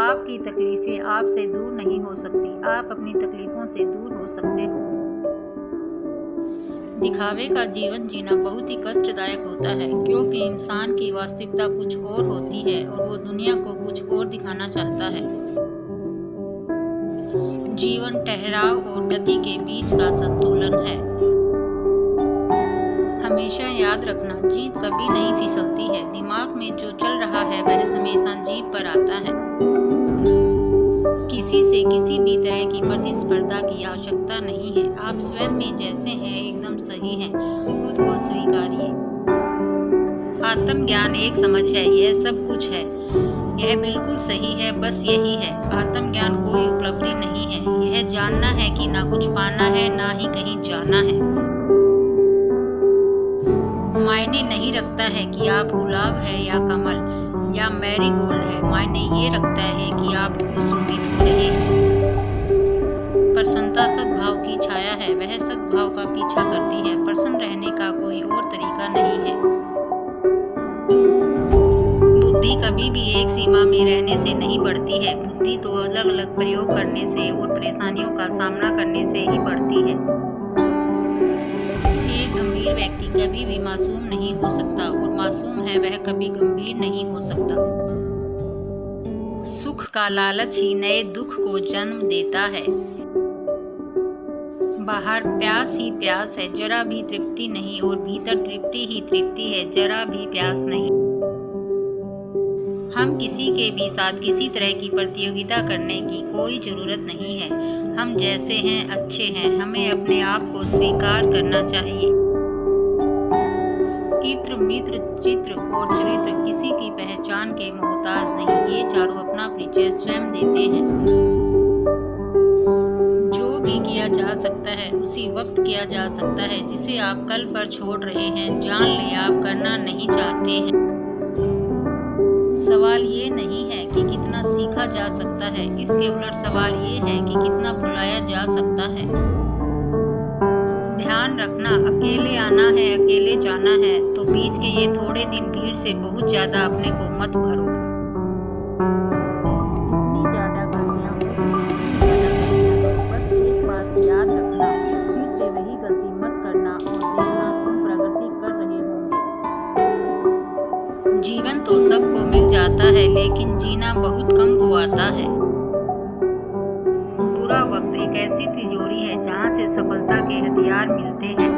आपकी तकलीफ़ें आपसे दूर नहीं हो सकती, आप अपनी तकलीफ़ों से दूर हो सकते हो। दिखावे का जीवन जीना बहुत ही कष्टदायक होता है, क्योंकि इंसान की वास्तविकता कुछ और होती है और वो दुनिया को कुछ और दिखाना चाहता है। जीवन ठहराव और गति के बीच का संतुलन है। हमेशा याद रखना, जीभ कभी नहीं फिसलती है। दिमाग में जो चल रहा है वह हमेशा जीभ पर आता है। किसी से किसी भी तरह की प्रतिस्पर्धा की आवश्यकता नहीं है। आप स्वयं में जैसे हैं एकदम सही हैं। खुद को स्वीकारिए। आत्मज्ञान एक समझ है, यह सब कुछ है, यह बिल्कुल सही है, बस यही है। आत्मज्ञान कोई उपलब्धि नहीं है, यह जानना है कि ना कुछ पाना है ना ही कहीं जाना है। मायने नहीं रखता है कि आप गुलाब है या कमल या मैरीगोल्ड है, मायने ये रखता है कि आप सुमित हो रहे हैं। प्रसन्नता सद्भाव की छाया है, वह सद्भाव का पीछा करती है। प्रसन्न रहने का कोई और तरीका नहीं है। बुद्धि कभी भी एक सीमा में रहने से नहीं बढ़ती है। बुद्धि तो अलग अलग प्रयोग करने से और परेशानियों का सामना करने से ही बढ़ती है। एक गंभीर व्यक्ति कभी भी मासूम नहीं हो सकता और मासूम है वह कभी गंभीर नहीं हो सकता। सुख का लालच ही नए दुख को जन्म देता है। बाहर प्यास ही प्यास है, जरा भी तृप्ति नहीं, और भीतर तृप्ति ही तृप्ति है, जरा भी प्यास नहीं। हम किसी के भी साथ किसी तरह की प्रतियोगिता करने की कोई जरूरत नहीं है। हम जैसे हैं अच्छे हैं, हमें अपने आप को स्वीकार करना चाहिए। इत्र मित्र चित्र और चरित्र किसी की पहचान के मोहताज नहीं, ये चारों अपना परिचय स्वयं देते हैं। जो भी किया जा सकता है उसी वक्त किया जा सकता है, जिसे आप कल पर छोड़ रहे हैं जान ले आप करना नहीं चाहते हैं। सवाल ये नहीं है कि कितना सीखा जा सकता है, इसके उलट सवाल ये है कि कितना भुलाया जा सकता है। ध्यान रखना, अकेले आना है अकेले जाना है, तो बीच के ये थोड़े दिन भीड़ से बहुत ज्यादा अपने को मत भरो। जितनी ज्यादा गलतियां हो सके उतनी ज्यादा गलतियां करो। बस एक बात याद रखना, फिर से वही गलती मत करना और देखना तुम प्रगति कर रहे होंगे। जीवन तो सबको मिल जाता है, लेकिन जीना बहुत कम को आता है। बुरा वक्त एक ऐसी तिजोरी है जहाँ से सफलता के हथियार मिलते हैं।